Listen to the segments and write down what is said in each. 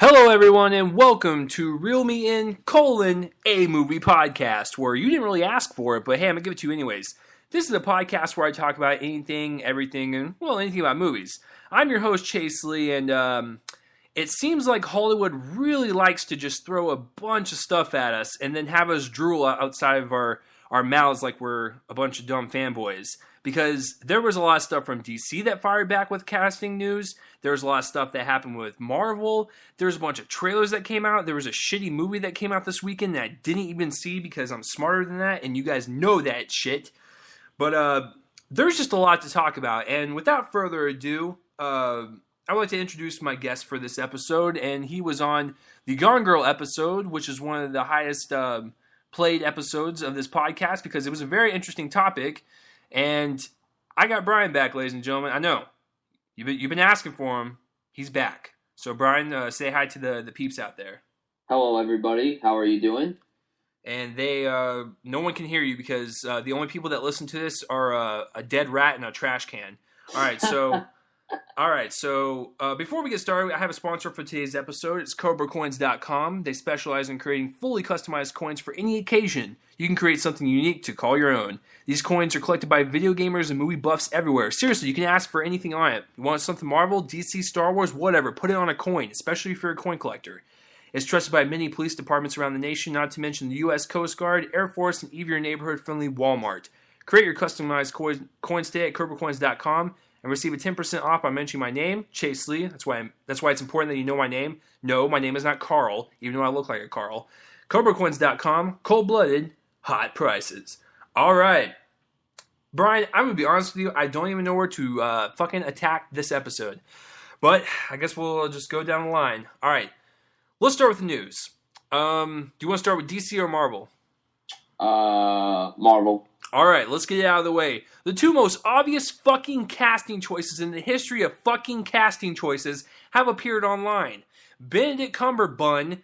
Hello, everyone, and welcome to Reel Me In, a movie podcast, where you didn't really ask for it, but hey, I'm going to give it to you anyways. This is a podcast where I talk about anything, everything, and, well, anything about movies. I'm your host, Chase Lee, and it seems like Hollywood really likes to just throw a bunch of stuff at us and then have us drool outside of our mouths like we're a bunch of dumb fanboys. Because there was a lot of stuff from DC that fired back with casting news. There was a lot of stuff that happened with Marvel. There was a bunch of trailers that came out. There was a shitty movie that came out this weekend that I didn't even see because I'm smarter than that, and you guys know that shit. But there's just a lot to talk about. And without further ado, I would like to introduce my guest for this episode. And he was on the Gone Girl episode, which is one of the highest played episodes of this podcast because it was a very interesting topic. And I got Bryan back, ladies and gentlemen. I know. You've been asking for him. He's back. So, Bryan, say hi to the peeps out there. Hello, everybody. How are you doing? And no one can hear you because the only people that listen to this are a dead rat in a trash can. All right, so... Before we get started, I have a sponsor for today's episode. It's CobraCoins.com. They specialize in creating fully customized coins for any occasion. You can create something unique to call your own. These coins are collected by video gamers and movie buffs everywhere. Seriously, you can ask for anything on it. You want something Marvel, DC, Star Wars, whatever, put it on a coin, especially if you're a coin collector. It's trusted by many police departments around the nation, not to mention the U.S. Coast Guard, Air Force, and even your neighborhood-friendly Walmart. Create your customized coins today at CobraCoins.com. And receive a 10% off by mentioning my name, Chase Lee. That's why it's important that you know my name. No, my name is not Carl, even though I look like a Carl. CobraCoins.com, cold-blooded, hot prices. All right. Bryan, I'm going to be honest with you. I don't even know where to fucking attack this episode. But I guess we'll just go down the line. All right. Let's start with the news. Do you want to start with DC or Marvel? Marvel. All right, let's get it out of the way. The two most obvious fucking casting choices in the history of fucking casting choices have appeared online. Benedict Cumberbatch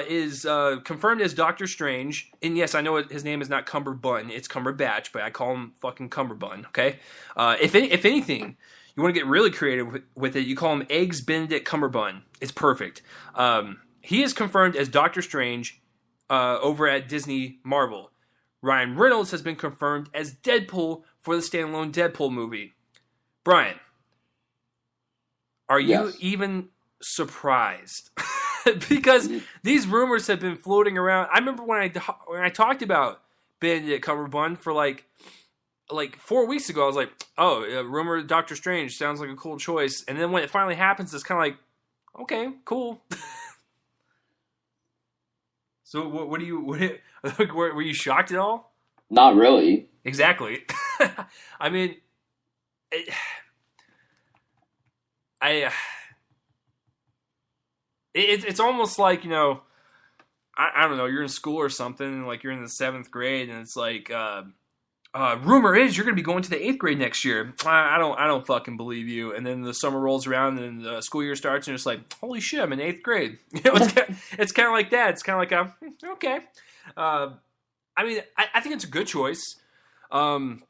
is confirmed as Doctor Strange. And yes, I know his name is not Cumberbun, it's Cumberbatch, but I call him fucking Cumberbun, okay? If anything, you want to get really creative with it, you call him Eggs Benedict Cumberbun. It's perfect. He is confirmed as Doctor Strange over at Disney Marvel. Ryan Reynolds has been confirmed as Deadpool for the standalone Deadpool movie. Bryan, are you even surprised? Because these rumors have been floating around. I remember when I talked about Benedict Cumberbatch for like 4 weeks ago. I was like, rumor Doctor Strange sounds like a cool choice. And then when it finally happens, it's kind of like, okay, cool. So were you shocked at all? Not really. Exactly. I mean, it's almost like, you know, I don't know, you're in school or something, like you're in the 7th grade, and it's like, rumor is you're going to be going to the 8th grade next year. I don't fucking believe you. And then the summer rolls around and the school year starts and it's like, holy shit, I'm in 8th grade. You know, it's kind of like that. It's kind of like okay. I mean, I think it's a good choice. I'm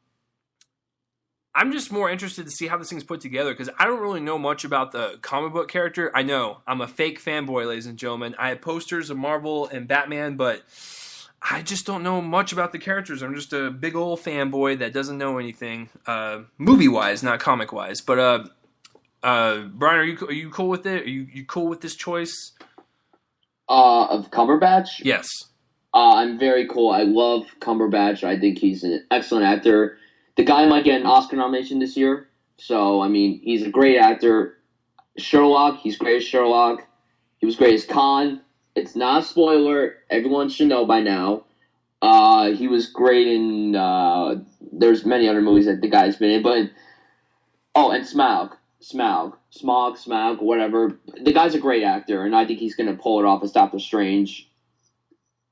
just more interested to see how this thing's put together because I don't really know much about the comic book character. I know I'm a fake fanboy, ladies and gentlemen. I have posters of Marvel and Batman, but I just don't know much about the characters. I'm just a big old fanboy that doesn't know anything, movie-wise, not comic-wise. But Bryan, are you cool with it? Are you cool with this choice? Of Cumberbatch? Yes. I'm very cool. I love Cumberbatch. I think he's an excellent actor. The guy might get an Oscar nomination this year. So, I mean, he's a great actor. Sherlock, he's great as Sherlock. He was great as Khan. It's not a spoiler. Everyone should know by now. He was great in, there's many other movies that the guy's been in, but, and Smaug, whatever. The guy's a great actor, and I think he's going to pull it off as Doctor Strange.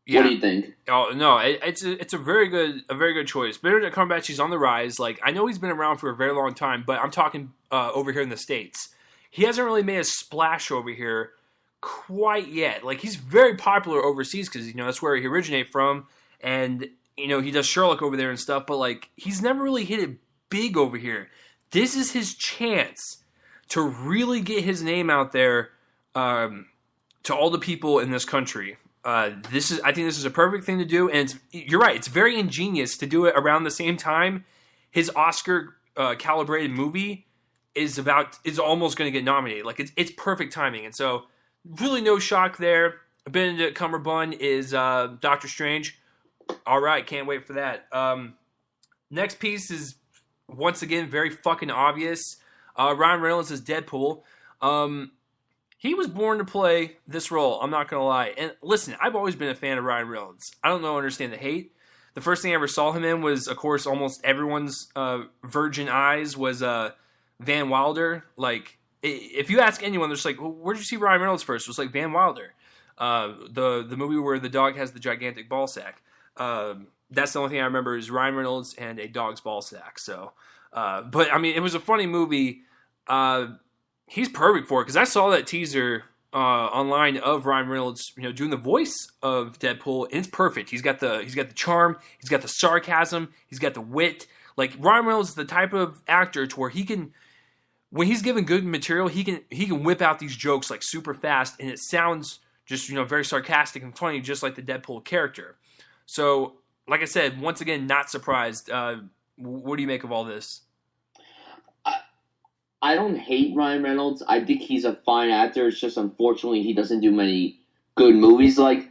Yeah. What do you think? Oh no, it's a very good choice. Benedict Cumberbatch, he's on the rise. Like I know he's been around for a very long time, but I'm talking over here in the States. He hasn't really made a splash over here quite yet. Like he's very popular overseas because that's where he originated from, and he does Sherlock over there and stuff. But like he's never really hit it big over here. This is his chance to really get his name out there to all the people in this country, I think this is a perfect thing to do, and you're right. It's very ingenious to do it around the same time his Oscar calibrated movie is almost going to get nominated. Like it's perfect timing, and so really no shock there. Benedict Cumberbatch is Doctor Strange. All right, can't wait for that. Next piece is once again very fucking obvious. Ryan Reynolds is Deadpool. He was born to play this role. I'm not gonna lie. And listen, I've always been a fan of Ryan Reynolds. I don't understand the hate. The first thing I ever saw him in was, of course, almost everyone's virgin eyes was Van Wilder. Like, if you ask anyone, they're just like, well, where did you see Ryan Reynolds first? It was like Van Wilder. The movie where the dog has the gigantic ball sack. That's the only thing I remember is Ryan Reynolds and a dog's ball sack. So, but I mean, it was a funny movie. He's perfect for it because I saw that teaser online of Ryan Reynolds, doing the voice of Deadpool, and it's perfect. He's got the charm, he's got the sarcasm, he's got the wit. Like Ryan Reynolds is the type of actor to where he can, when he's given good material, he can whip out these jokes like super fast, and it sounds just very sarcastic and funny, just like the Deadpool character. So, like I said, once again, not surprised. What do you make of all this? I don't hate Ryan Reynolds. I think he's a fine actor. It's just unfortunately he doesn't do many good movies. Like,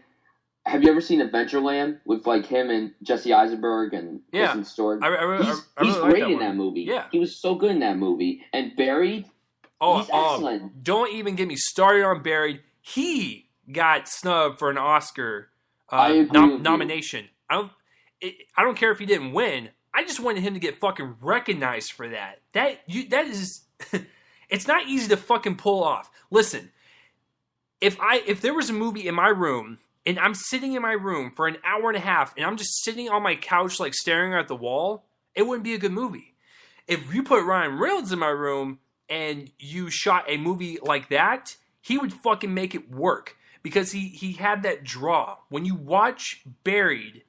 have you ever seen Adventureland with like him and Jesse Eisenberg and Kristen Stewart? He's really great in that movie. Yeah, he was so good in that movie. And Buried, he's excellent. Don't even get me started on Buried. He got snubbed for an Oscar nomination. I don't care if he didn't win. I just wanted him to get fucking recognized for that. That is, it's not easy to fucking pull off. Listen, if there was a movie in my room and I'm sitting in my room for an hour and a half and I'm just sitting on my couch like staring at the wall, it wouldn't be a good movie. If you put Ryan Reynolds in my room and you shot a movie like that, he would fucking make it work because he had that draw. When you watch Buried,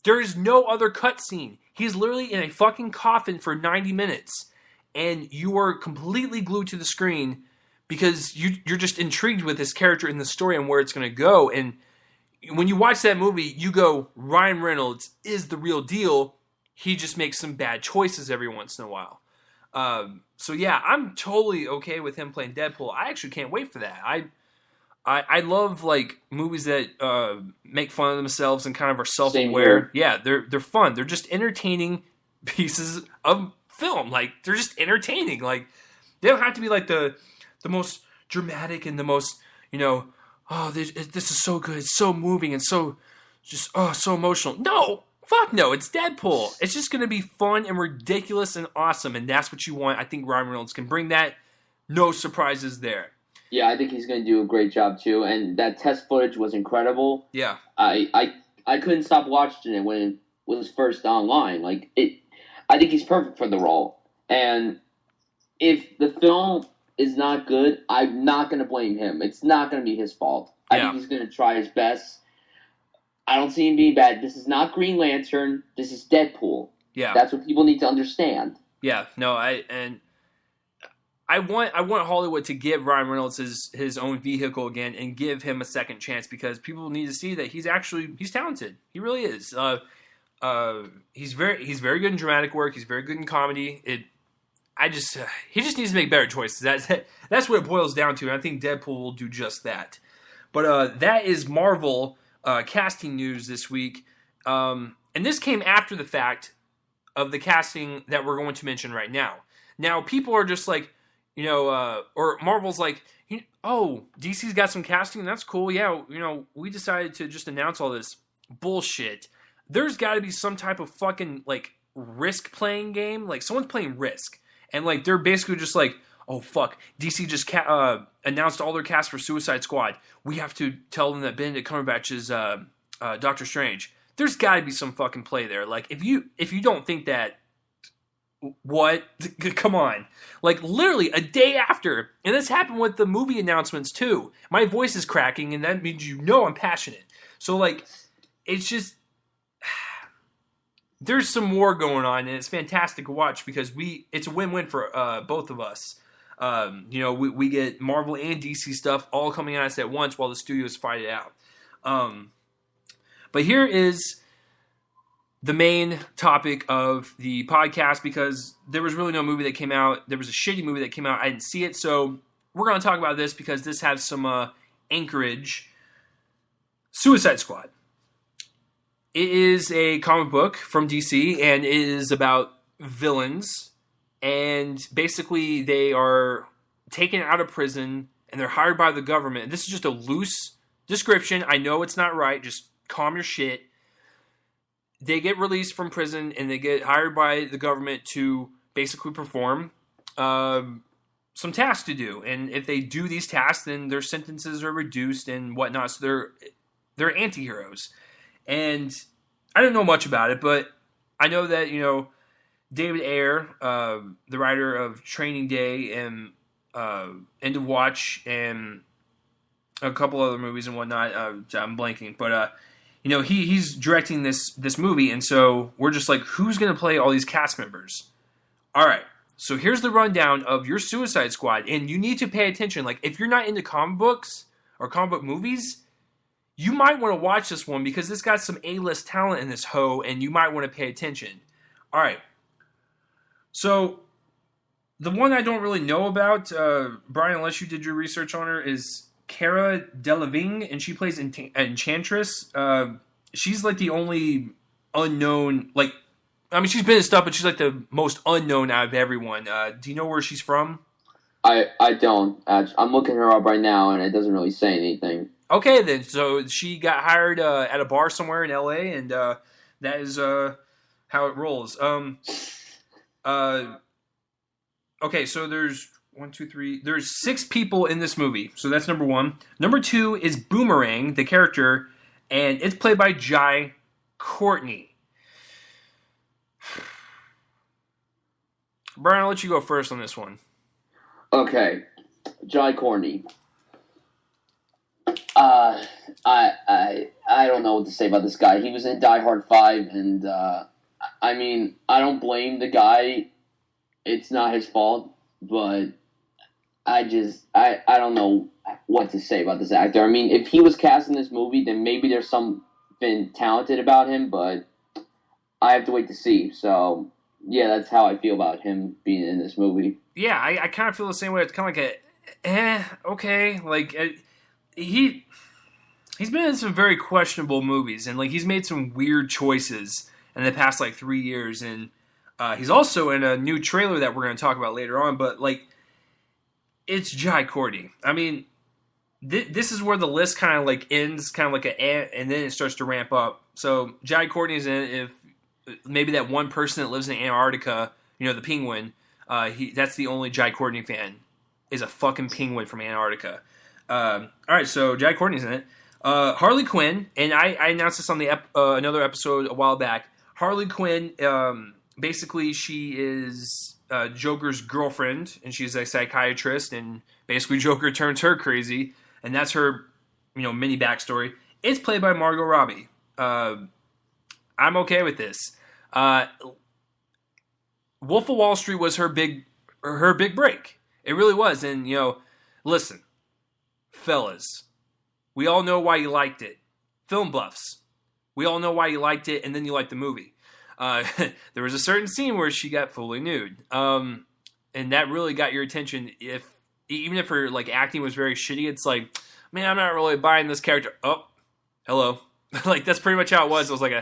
there is no other cutscene. He's literally in a fucking coffin for 90 minutes. And you are completely glued to the screen because you're just intrigued with this character in the story and where it's going to go. And when you watch that movie, you go, Ryan Reynolds is the real deal. He just makes some bad choices every once in a while. So yeah, I'm totally okay with him playing Deadpool. I actually can't wait for that. I love like movies that make fun of themselves and kind of are self-aware. Yeah, they're fun. They're just entertaining pieces of film. Like they're just entertaining. Like they don't have to be like the most dramatic and the most this is so good, it's so moving and so just so emotional. No, fuck no. It's Deadpool. It's just gonna be fun and ridiculous and awesome, and that's what you want. I think Ryan Reynolds can bring that. No surprises there. Yeah, I think he's going to do a great job too. And that test footage was incredible. Yeah, I couldn't stop watching it when it was first online. Like I think he's perfect for the role. And if the film is not good, I'm not going to blame him. It's not going to be his fault. I think he's going to try his best. I don't see him being bad. This is not Green Lantern. This is Deadpool. Yeah, that's what people need to understand. Yeah, no, I want Hollywood to give Ryan Reynolds his own vehicle again and give him a second chance because people need to see that he's talented. He really is. He's very good in dramatic work. He's very good in comedy. He just needs to make better choices. That's what it boils down to. And I think Deadpool will do just that. But that is Marvel casting news this week. And this came after the fact of the casting that we're going to mention right now. Now people are just like, or Marvel's like, DC's got some casting, that's cool. Yeah, we decided to just announce all this bullshit. There's got to be some type of fucking like Risk playing game. Like someone's playing Risk, and like they're basically just like, oh fuck, DC just announced all their cast for Suicide Squad. We have to tell them that Benedict Cumberbatch is Doctor Strange. There's got to be some fucking play there. Like if you don't think that. What? Come on. Like, literally, a day after, and this happened with the movie announcements, too. My voice is cracking, and that means I'm passionate. So, like, it's just... There's some more going on, and it's fantastic to watch, because it's a win-win for both of us. We get Marvel and DC stuff all coming at us at once while the studios fight it out. But here is the main topic of the podcast, because there was really no movie that came out. There was a shitty movie that came out. I didn't see it, so we're going to talk about this because this has some anchorage. Suicide Squad. It is a comic book from DC, and it is about villains. And basically, they are taken out of prison, and they're hired by the government. This is just a loose description. I know it's not right. Just calm your shit. They get released from prison, and they get hired by the government to basically perform some tasks to do. And if they do these tasks, then their sentences are reduced and whatnot. So they're anti-heroes. And I don't know much about it, but I know that, David Ayer, the writer of Training Day and End of Watch and a couple other movies and whatnot, I'm blanking, but he's directing this movie, and so we're just like, who's going to play all these cast members? All right, so here's the rundown of your Suicide Squad, and you need to pay attention. Like, if you're not into comic books or comic book movies, you might want to watch this one because it's got some A-list talent in this hoe, and you might want to pay attention. All right. So, the one I don't really know about, Bryan, unless you did your research on her, is Cara Delevingne, and she plays Enchantress. She's like the only unknown, she's been in stuff, but she's like the most unknown out of everyone. Do you know where she's from? I don't. I'm looking her up right now, and it doesn't really say anything. Okay, then. So she got hired at a bar somewhere in L.A., and that is how it rolls. Okay, so there's 1, 2, 3. There's 6 people in this movie, so that's number 1. Number 2 is Boomerang, the character, and it's played by Jai Courtney. Bryan, I'll let you go first on this one. Okay, Jai Courtney. I don't know what to say about this guy. He was in Die Hard 5, and I don't blame the guy. It's not his fault, but I don't know what to say about this actor. I mean, if he was cast in this movie, then maybe there's something talented about him, but I have to wait to see. So, yeah, that's how I feel about him being in this movie. Yeah, I kind of feel the same way. It's kind of like okay. Like, he's been in some very questionable movies, and, like, he's made some weird choices in the past, 3 years, and he's also in a new trailer that we're going to talk about later on, but, it's Jai Courtney. I mean, this is where the list kind of, ends, kind of like and then it starts to ramp up. So, Jai Courtney's in it. If maybe that one person that lives in Antarctica, the penguin, that's the only Jai Courtney fan, is a fucking penguin from Antarctica. All right, so Jai Courtney's in it. Harley Quinn, and I announced this on the another episode a while back. Harley Quinn, basically she is Joker's girlfriend, and she's a psychiatrist, and basically Joker turns her crazy, and that's her, mini backstory. It's played by Margot Robbie. I'm okay with this. Wolf of Wall Street was her big break. It really was, and listen, fellas, we all know why you liked it. Film buffs, we all know why you liked it, and then you liked the movie. There was a certain scene where she got fully nude, and that really got your attention. Even if her acting was very shitty, it's like, man, I'm not really buying this character. Oh, hello, that's pretty much how it was. It was like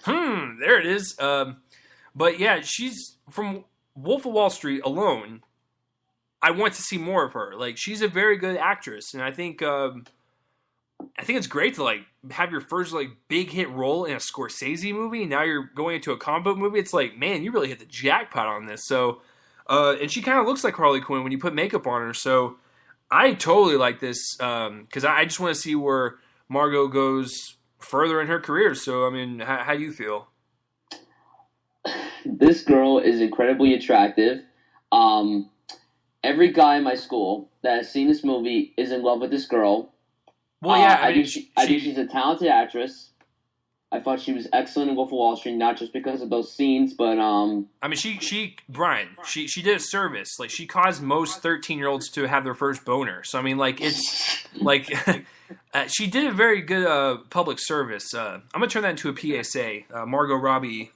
there it is. But yeah, she's from Wolf of Wall Street alone. I want to see more of her. She's a very good actress, and I think it's great to have your first big hit role in a Scorsese movie. Now you're going into a comic book movie. It's like, man, you really hit the jackpot on this. So, and she kind of looks like Harley Quinn when you put makeup on her. So, I totally like this because I just want to see where Margot goes further in her career. So, I mean, how do you feel? This girl is incredibly attractive. Every guy in my school that has seen this movie is in love with this girl. Well, yeah, I think she's a talented actress. I thought she was excellent in Wolf of Wall Street, not just because of those scenes, but I mean, Bryan, she did a service. Like, she caused most 13-year-olds to have their first boner. So, I mean, like, it's, like, she did a very good public service. I'm going to turn that into a PSA. Margot Robbie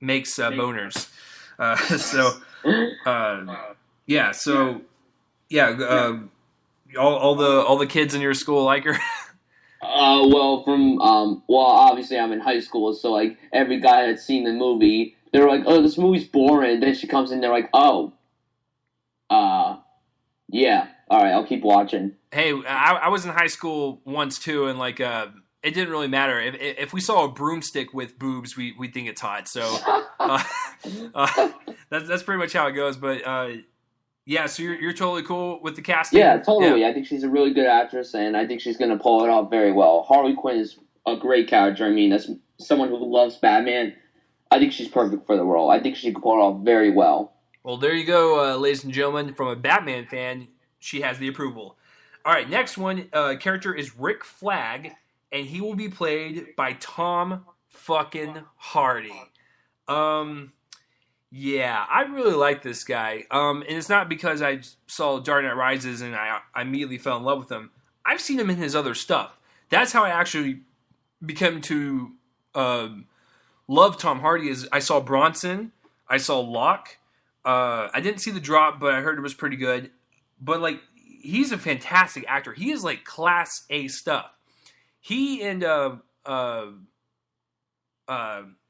makes boners. Yeah, so, yeah, all the kids in your school like her. Well, obviously I'm in high school, so like every guy that's seen the movie, they're like, "Oh, this movie's boring." Then she comes in, they're like, "Oh, yeah, all right, I'll keep watching." Hey, I was in high school once too, and like, it didn't really matter if we saw a broomstick with boobs, we think it's hot. So that's pretty much how it goes. But yeah, so you're totally cool with the casting? Yeah, totally. Yeah. I think she's a really good actress, and I think she's going to pull it off very well. Harley Quinn is a great character. I mean, as someone who loves Batman, I think she's perfect for the role. I think she can pull it off very well. Well, there you go, ladies and gentlemen. From a Batman fan, she has the approval. All right, next one character is Rick Flag, and he will be played by Tom fucking Hardy. Yeah, I really like this guy. And it's not because I saw Dark Knight Rises and I immediately fell in love with him. I've seen him in his other stuff. That's how I actually became to love Tom Hardy. Is I saw Bronson, I saw Locke. I didn't see The Drop, but I heard it was pretty good. But like, he's a fantastic actor. He is like class A stuff. He and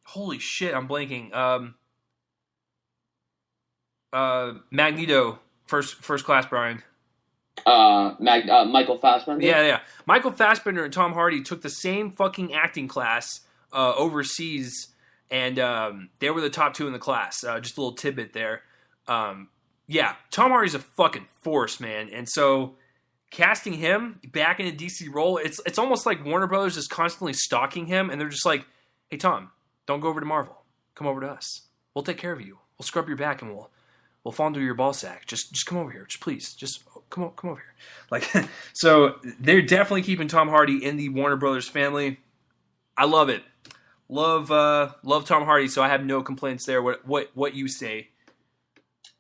holy shit, I'm blanking. Magneto, first class, Bryan. Michael Fassbender? Yeah. Michael Fassbender and Tom Hardy took the same fucking acting class overseas, and they were the top two in the class. Just a little tidbit there. Yeah, Tom Hardy's a fucking force, man. And so casting him back in a DC role, it's almost like Warner Brothers is constantly stalking him, and they're just like, "Hey, Tom, don't go over to Marvel. Come over to us. We'll take care of you. We'll scrub your back, and we'll fondle your ball sack. Just come over here. Just please. Just come over here." Like, so they're definitely keeping Tom Hardy in the Warner Brothers family. I love it. Love Tom Hardy. So I have no complaints there. What you say?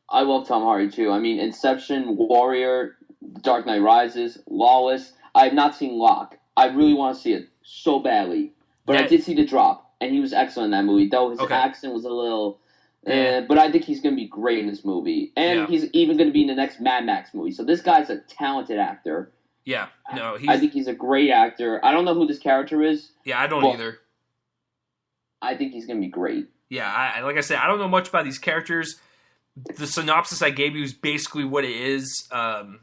I love Tom Hardy too. I mean, Inception, Warrior, Dark Knight Rises, Lawless. I have not seen Locke. I really want to see it so badly, but I did see The Drop, and he was excellent in that movie. Though his accent was a little. But I think he's going to be great in this movie. And he's even going to be in the next Mad Max movie. So this guy's a talented actor. Yeah. No, I think he's a great actor. I don't know who this character is. Yeah, I don't either. I think he's going to be great. Yeah, like I said, I don't know much about these characters. The synopsis I gave you is basically what it is. So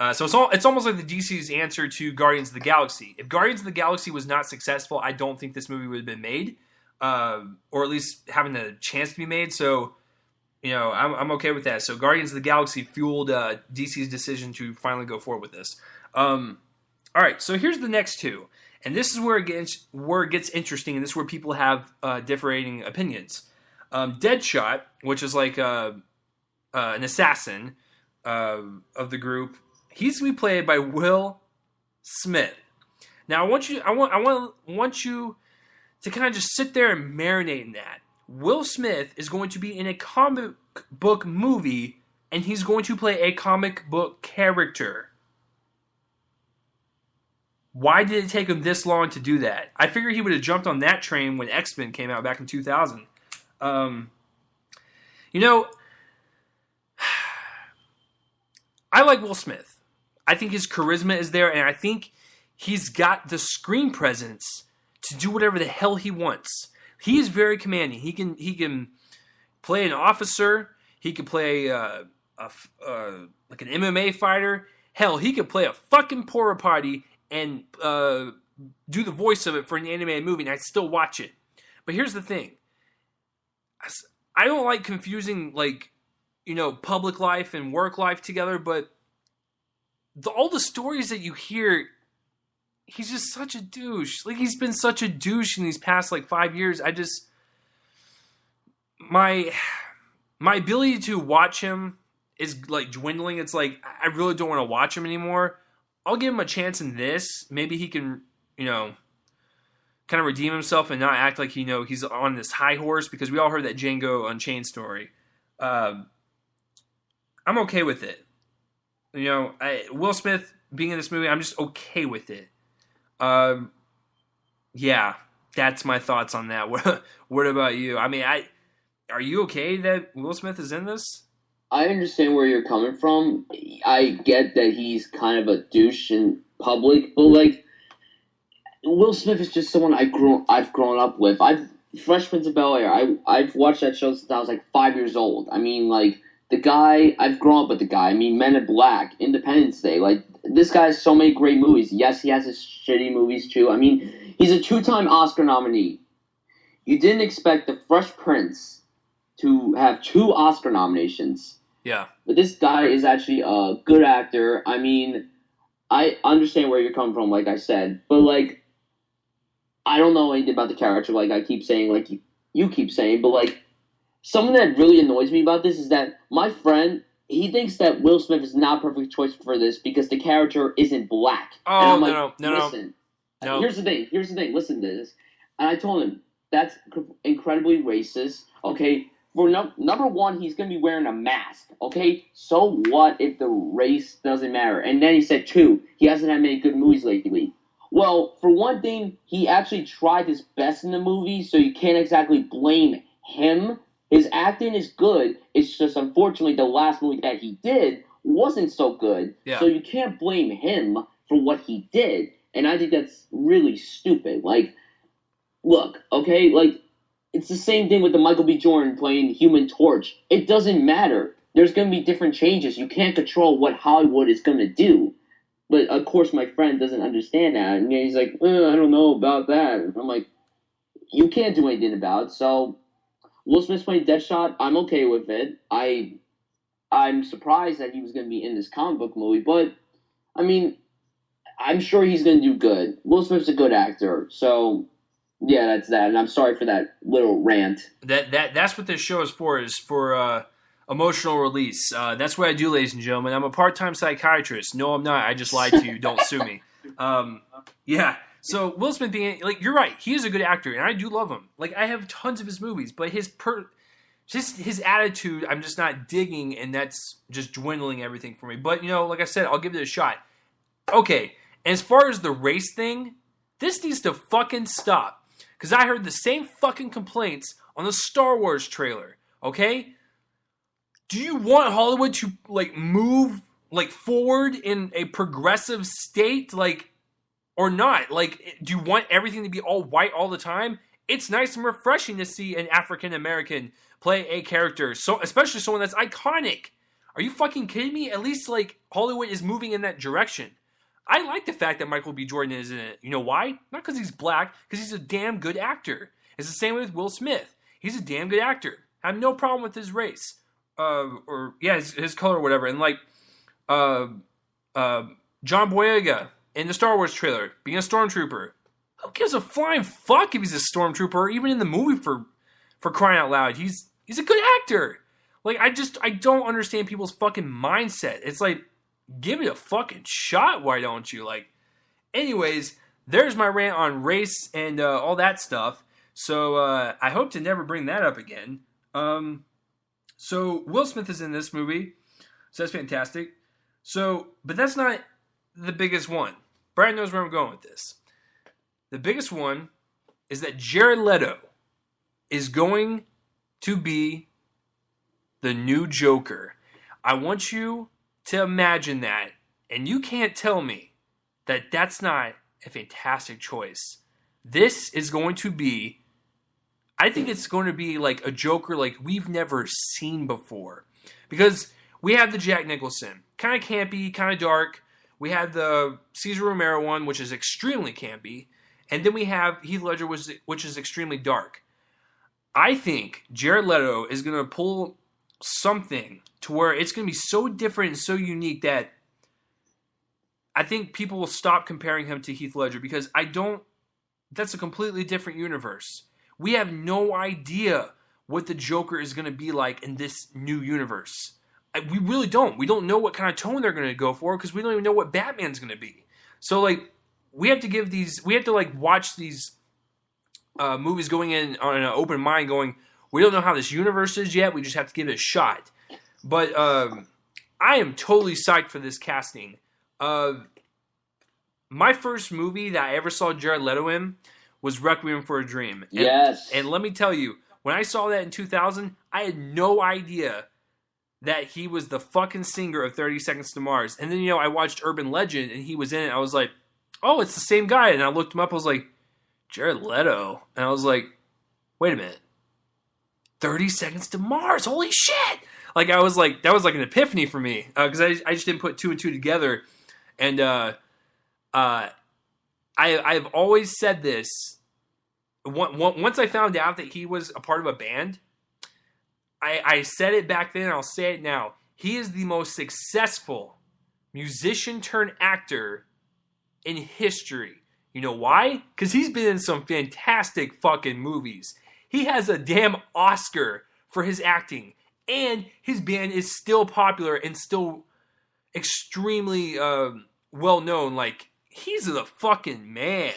it's almost like the DC's answer to Guardians of the Galaxy. If Guardians of the Galaxy was not successful, I don't think this movie would have been made. Or at least having the chance to be made. So, I'm okay with that. So Guardians of the Galaxy fueled DC's decision to finally go forward with this. All right, so here's the next two. And this is where it gets interesting, and this is where people have differing opinions. Deadshot, which is like an assassin of the group, he's going to be played by Will Smith. Now, I want you to kind of just sit there and marinate in that. Will Smith is going to be in a comic book movie, and he's going to play a comic book character. Why did it take him this long to do that? I figured he would have jumped on that train when X-Men came out back in 2000. I like Will Smith. I think his charisma is there, and I think he's got the screen presence to do whatever the hell he wants. He is very commanding. He can play an officer. He can play like an MMA fighter. Hell, he could play a fucking porta potty and do the voice of it for an animated movie, and I'd still watch it. But here's the thing. I don't like confusing, public life and work life together, but all the stories that you hear, he's just such a douche. Like, he's been such a douche in these past, 5 years. My ability to watch him is, dwindling. It's I really don't want to watch him anymore. I'll give him a chance in this. Maybe he can, you know, kind of redeem himself and not act like he's on this high horse, because we all heard that Django Unchained story. I'm okay with it. Will Smith being in this movie, I'm just okay with it. Yeah, that's my thoughts on that. What about you? I mean, are you okay that Will Smith is in this? I understand where you're coming from. I get that he's kind of a douche in public, but like Will Smith is just someone I've grown up with. Fresh Prince of Bel-Air. I've watched that show since I was like 5 years old. I mean, like the guy. I've grown up with the guy. I mean, Men in Black, Independence Day. Like this guy has so many great movies. Yes, he has his shitty movies too. I mean, he's a 2-time Oscar nominee. You didn't expect the Fresh Prince to have 2 Oscar nominations. Yeah. But this guy is actually a good actor. I mean, I understand where you're coming from, like I said, but like, I don't know anything about the character, like I keep saying, like you keep saying, but like, something that really annoys me about this is that my friend, he thinks that Will Smith is not a perfect choice for this because the character isn't black. Oh, and I'm no, like, listen, here's the thing, listen to this. And I told him, that's incredibly racist, okay? For number one, he's going to be wearing a mask, okay? So what if the race doesn't matter? And then he said, 2, he hasn't had many good movies lately. Well, for one thing, he actually tried his best in the movie, so you can't exactly blame him. His acting is good. It's just, unfortunately, the last movie that he did wasn't so good. Yeah. So you can't blame him for what he did. And I think that's really stupid. Like, look, okay, like, it's the same thing with the Michael B. Jordan playing Human Torch. It doesn't matter. There's going to be different changes. You can't control what Hollywood is going to do. But, of course, my friend doesn't understand that. And he's like, I don't know about that. And I'm like, you can't do anything about it. So, Will Smith playing Deadshot, I'm okay with it. I'm surprised that he was going to be in this comic book movie. But, I mean, I'm sure he's going to do good. Will Smith's a good actor. So, yeah, that's that. And I'm sorry for that little rant. That's what this show is for emotional release. That's what I do, ladies and gentlemen. I'm a part-time psychiatrist. No, I'm not. I just lied to you. Don't sue me. Yeah. So Will Smith being, like, you're right. He is a good actor, and I do love him. Like, I have tons of his movies, but just his attitude, I'm just not digging, and that's just dwindling everything for me. But, like I said, I'll give it a shot. Okay. And as far as the race thing, this needs to fucking stop. Because I heard the same fucking complaints on the Star Wars trailer, okay? Do you want Hollywood to, like, move, like, forward in a progressive state, like, or not? Like, do you want everything to be all white all the time? It's nice and refreshing to see an African-American play a character, so especially someone that's iconic. Are you fucking kidding me? At least, like, Hollywood is moving in that direction. I like the fact that Michael B. Jordan is in it. You know why? Not because he's black, because he's a damn good actor. It's the same way with Will Smith. He's a damn good actor. I have no problem with his race. His color or whatever. And like, John Boyega in the Star Wars trailer, being a stormtrooper. Who gives a flying fuck if he's a stormtrooper, or even in the movie for crying out loud? He's a good actor. Like, I don't understand people's fucking mindset. It's like, give it a fucking shot, why don't you? Like, anyways, there's my rant on race and all that stuff. So I hope to never bring that up again. So Will Smith is in this movie, so that's fantastic. So, but that's not the biggest one. Bryan knows where I'm going with this. The biggest one is that Jared Leto is going to be the new Joker. I want you to imagine that, and you can't tell me that that's not a fantastic choice. This is going to be, I think it's going to be like a Joker like we've never seen before. Because we have the Jack Nicholson, kind of campy, kind of dark. We have the Cesar Romero one, which is extremely campy. And then we have Heath Ledger, which is extremely dark. I think Jared Leto is going to pull something to where it's going to be so different and so unique that I think people will stop comparing him to Heath Ledger, because that's a completely different universe. We have no idea what the Joker is going to be like in this new universe. We really don't. We don't know what kind of tone they're going to go for, because we don't even know what Batman's going to be. So, like, we have to like watch these movies going in on an open mind, going, we don't know how this universe is yet. We just have to give it a shot. But I am totally psyched for this casting. My first movie that I ever saw Jared Leto in was Requiem for a Dream. Yes. And let me tell you, when I saw that in 2000, I had no idea that he was the fucking singer of 30 Seconds to Mars. And then, I watched Urban Legend, and he was in it. I was like, oh, it's the same guy. And I looked him up. I was like, Jared Leto. And I was like, wait a minute. 30 Seconds to Mars. Holy shit. Like, I was like, that was like an epiphany for me. Because I just didn't put two and two together. And I've always said this. Once I found out that he was a part of a band, I said it back then, and I'll say it now. He is the most successful musician turned actor in history. You know why? Because he's been in some fantastic fucking movies. He has a damn Oscar for his acting, and his band is still popular and still extremely well known. Like, he's the fucking man.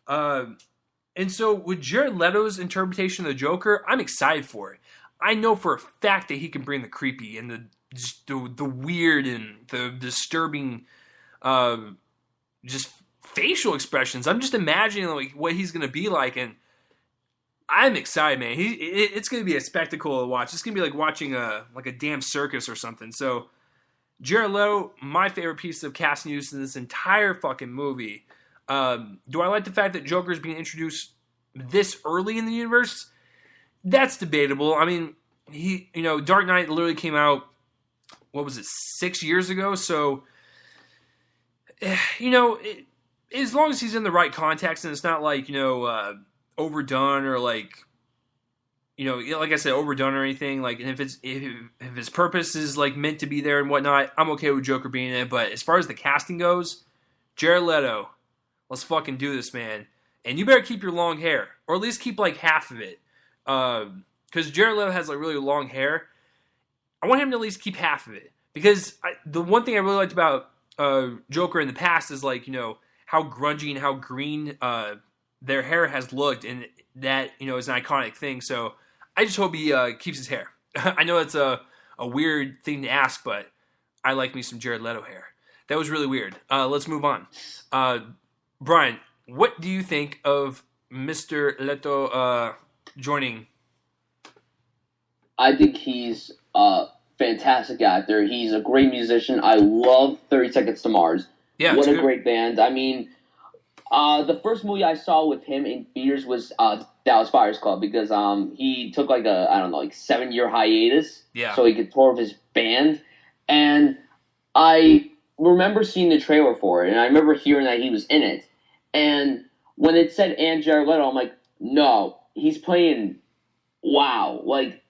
And so with Jared Leto's interpretation of the Joker, I'm excited for it. I know for a fact that he can bring the creepy and the weird and the disturbing just facial expressions. I'm just imagining like what he's going to be like, and I'm excited, man. It's going to be a spectacle to watch. It's going to be like watching a damn circus or something. So Jared Leto, my favorite piece of cast news in this entire fucking movie. Do I like the fact that Joker's being introduced this early in the universe? That's debatable. I mean, Dark Knight literally came out, what was it, 6 years ago? So, as long as he's in the right context and it's not like, overdone or like, like I said, overdone or anything. Like, and if his purpose is like meant to be there and whatnot, I'm okay with Joker being in it. But as far as the casting goes, Jared Leto, let's fucking do this, man. And you better keep your long hair, or at least keep like half of it. Because Jared Leto has like really long hair. I want him to at least keep half of it. Because the one thing I really liked about Joker in the past is like, how grungy and how green their hair has looked. And that, is an iconic thing. So I just hope he keeps his hair. I know it's a weird thing to ask, but I like me some Jared Leto hair. That was really weird. Let's move on. Bryan, what do you think of Mr. Leto joining? I think he's a fantastic actor. He's a great musician. I love 30 Seconds to Mars. Yeah, what a great band. I mean, the first movie I saw with him in theaters was Dallas Buyers Club, because he took like a 7-year hiatus, so he could tour with his band. And I remember seeing the trailer for it, and I remember hearing that he was in it. And when it said and Jared Leto, I'm like, no, he's playing, wow. Like,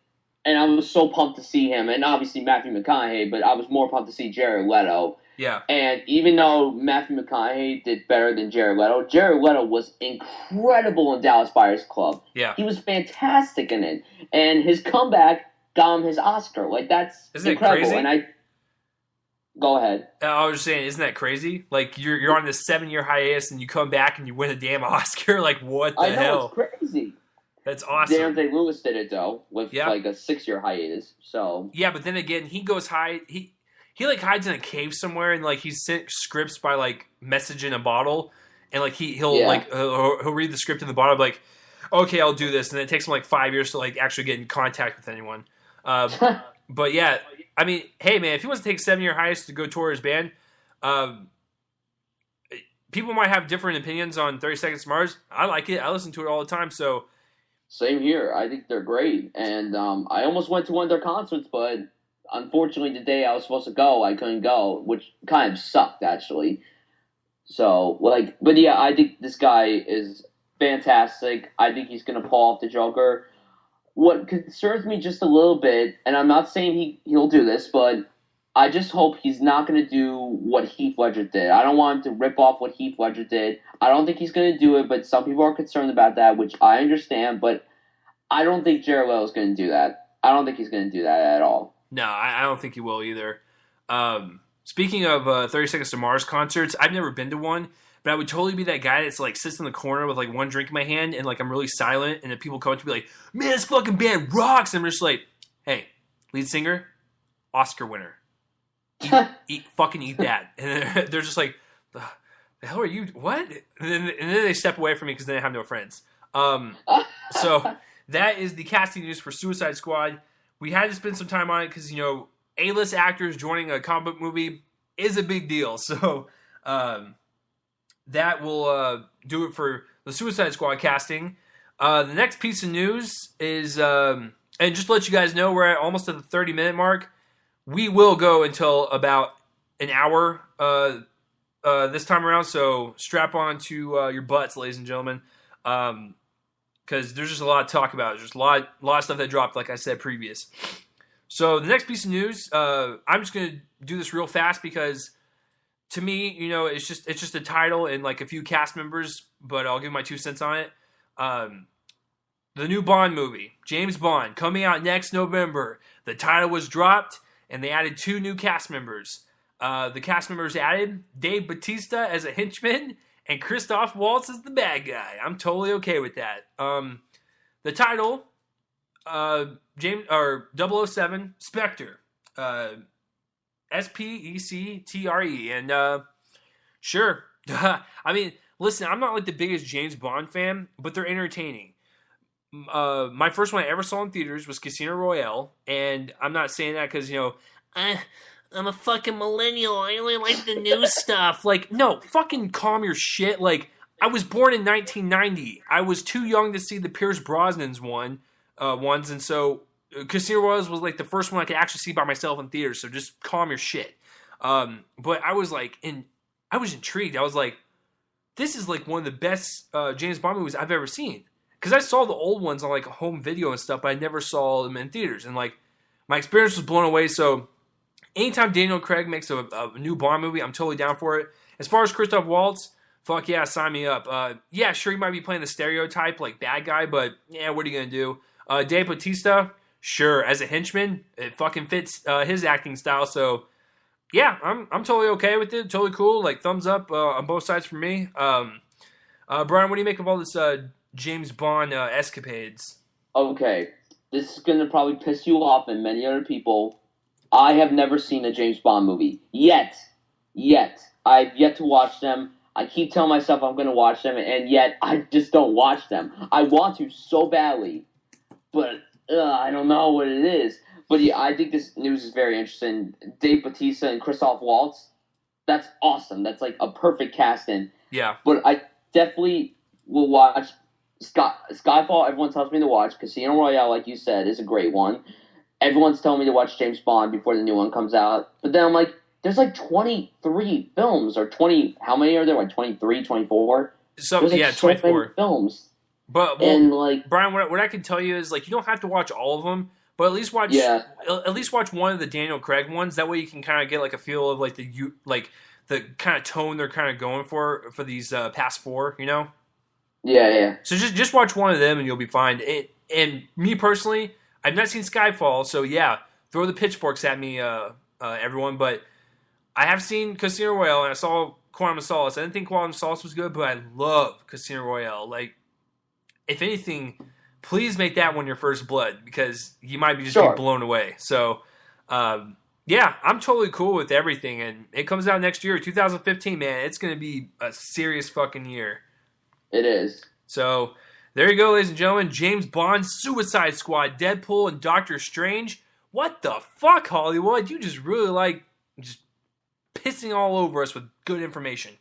and I was so pumped to see him, and obviously Matthew McConaughey, but I was more pumped to see Jared Leto. Yeah. And even though Matthew McConaughey did better than Jared Leto was incredible in Dallas Buyers Club. Yeah. He was fantastic in it. And his comeback got him his Oscar. Like, that's incredible. Isn't it crazy? Go ahead. I was just saying, isn't that crazy? Like, you're on this 7-year hiatus and you come back and you win a damn Oscar. Like, what the hell? It's crazy. That's awesome. Darren Day-Lewis did it, though, with like a 6-year hiatus. So yeah, but then again, he goes hide. He like hides in a cave somewhere, and like he's sent scripts by like message in a bottle, and like he'll read the script in the bottle, like, okay, I'll do this, and then it takes him like 5 years to like actually get in contact with anyone. But yeah, I mean, hey man, if he wants to take 7-year hiatus to go tour his band, people might have different opinions on 30 Seconds to Mars. I like it. I listen to it all the time. So same here. I think they're great, and I almost went to one of their concerts, but unfortunately, the day I was supposed to go, I couldn't go, which kind of sucked, actually. So, but yeah, I think this guy is fantastic. I think he's going to pull off the Joker. What concerns me just a little bit, and I'm not saying he'll do this, but I just hope he's not going to do what Heath Ledger did. I don't want him to rip off what Heath Ledger did. I don't think he's going to do it, but some people are concerned about that, which I understand, but I don't think Jared Leto is going to do that. I don't think he's going to do that at all. No, I don't think he will either. Speaking of 30 Seconds to Mars concerts, I've never been to one, but I would totally be that guy that's like sits in the corner with like one drink in my hand and like I'm really silent, and then people come up to me like, "Man, this fucking band rocks!" And I'm just like, "Hey, lead singer, Oscar winner, fucking eat that." And they're just like, "The hell are you? What?" And then they step away from me because then I have no friends. So that is the casting news for Suicide Squad. We had to spend some time on it because, you know, A-list actors joining a comic book movie is a big deal. So that will do it for the Suicide Squad casting. The next piece of news is, and just to let you guys know, we're almost at the 30-minute mark. We will go until about an hour this time around, so strap on to your butts, ladies and gentlemen, because there's just a lot to talk about. There's just a lot of stuff that dropped, like I said previous. So the next piece of news, I'm just going to do this real fast because to me, you know, it's just a title and like a few cast members, but I'll give my 2 cents on it. The new Bond movie, James Bond, coming out next November. The title was dropped, and they added 2 new cast members. The cast members added Dave Bautista as a henchman and Christoph Waltz as the bad guy. I'm totally okay with that. The title, James or 007 Spectre, Spectre, and sure. I mean, listen, I'm not like the biggest James Bond fan, but they're entertaining. My first one I ever saw in theaters was Casino Royale, and I'm not saying that because, you know, I'm a fucking millennial. I only like the new stuff. Like, no, fucking calm your shit. Like, I was born in 1990. I was too young to see the Pierce Brosnan's ones, and so Casino Royale was like the first one I could actually see by myself in theaters. So just calm your shit. But I was like, I was intrigued. I was like, this is like one of the best James Bond movies I've ever seen. Because I saw the old ones on like home video and stuff, but I never saw them in theaters. And like, my experience was blown away. So anytime Daniel Craig makes a new Bond movie, I'm totally down for it. As far as Christoph Waltz, fuck yeah, sign me up. Yeah, sure, he might be playing the stereotype like bad guy, but yeah, what are you gonna do? Dave Bautista, sure, as a henchman, it fucking fits his acting style. So yeah, I'm totally okay with it. Totally cool. Like thumbs up on both sides for me. Brian, what do you make of all this James Bond escapades? Okay, this is gonna probably piss you off and many other people. I have never seen a James Bond movie. Yet. I've yet to watch them. I keep telling myself I'm going to watch them, and yet I just don't watch them. I want to so badly, but I don't know what it is. But yeah, I think this news is very interesting. Dave Bautista and Christoph Waltz, that's awesome. That's like a perfect casting. Yeah. But I definitely will watch Skyfall. Everyone tells me to watch. Casino Royale, like you said, is a great one. Everyone's telling me to watch James Bond before the new one comes out. But then I'm like, there's like 23 films, or 20, how many are there? Like 23, 24? So, yeah, so 24. many films. But, well, and like, Brian, what I can tell you is, like, you don't have to watch all of them, but at least watch one of the Daniel Craig ones. That way you can kind of get, like, a feel of, like, the kind of tone they're kind of going for these past 4, you know? Yeah. So just watch one of them and you'll be fine. And me personally, I've not seen Skyfall, so yeah, throw the pitchforks at me, everyone. But I have seen Casino Royale, and I saw Quantum of Solace. I didn't think Quantum of Solace was good, but I love Casino Royale. Like, if anything, please make that one your first blood, because you might be just be blown away. So, yeah, I'm totally cool with everything, and it comes out next year, 2015, man. It's going to be a serious fucking year. It is. So there you go, ladies and gentlemen. James Bond, Suicide Squad, Deadpool, and Doctor Strange. What the fuck, Hollywood? You just really just pissing all over us with good information.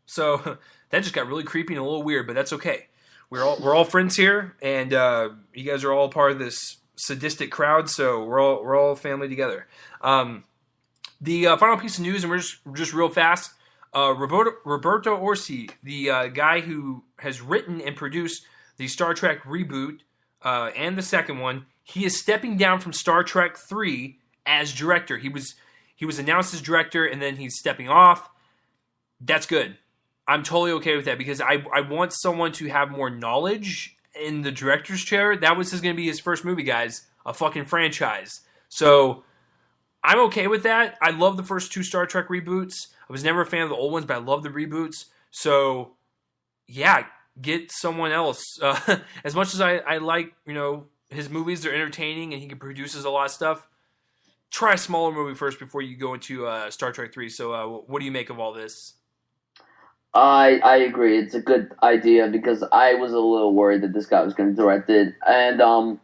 So that just got really creepy and a little weird, but that's okay. We're all friends here, and you guys are all part of this sadistic crowd, so we're all family together. The final piece of news, and we're just real fast. Roberto Orci, the guy who has written and produced the Star Trek reboot and the second one, he is stepping down from Star Trek 3 as director. He was announced as director, and then he's stepping off. That's good. I'm totally okay with that, because I want someone to have more knowledge in the director's chair. That was going to be his first movie, guys. A fucking franchise. So I'm okay with that. I love the first 2 Star Trek reboots. I was never a fan of the old ones, but I love the reboots. So, yeah, get someone else. As much as I like, his movies, they're entertaining and he produces a lot of stuff. Try a smaller movie first before you go into Star Trek 3. So, what do you make of all this? I agree. It's a good idea because I was a little worried that this guy was going to direct it, and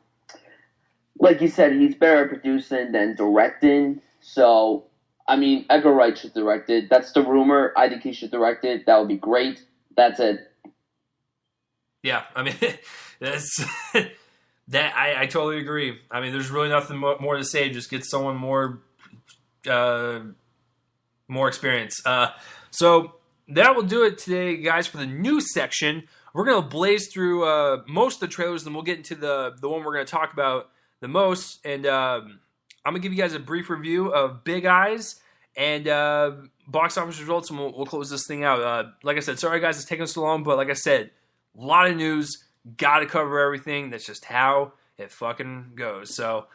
like you said, he's better at producing than directing. So, I mean, Edgar Wright should direct it. That's the rumor. I think he should direct it. That would be great. That's it. Yeah, I mean, that's that. I totally agree. I mean, there's really nothing more to say. Just get someone more experience. So that will do it today, guys, for the news section. We're gonna blaze through most of the trailers, and we'll get into the one we're gonna talk about the most. And I'm gonna give you guys a brief review of Big Eyes and box office results, and we'll close this thing out. Like I said, sorry guys, it's taking so long, but like I said, a lot of news, gotta cover everything. That's just how it fucking goes. So,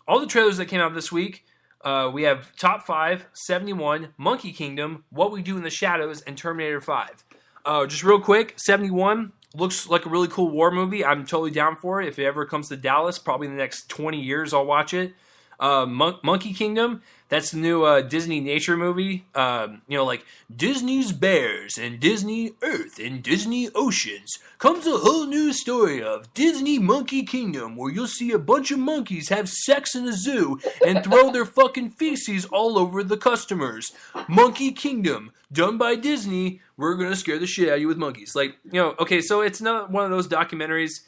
all the trailers that came out this week, we have Top 5, 71, Monkey Kingdom, What We Do in the Shadows, and Terminator 5. Just real quick, 71 looks like a really cool war movie. I'm totally down for it. If it ever comes to Dallas, probably in the next 20 years, I'll watch it. Monkey Kingdom, that's the new Disney nature movie. Like Disney's Bears and Disney Earth and Disney Oceans comes a whole new story of Disney Monkey Kingdom, where you'll see a bunch of monkeys have sex in a zoo and throw their fucking feces all over the customers. Monkey Kingdom, done by Disney. We're gonna scare the shit out of you with monkeys. Okay, so it's not one of those documentaries.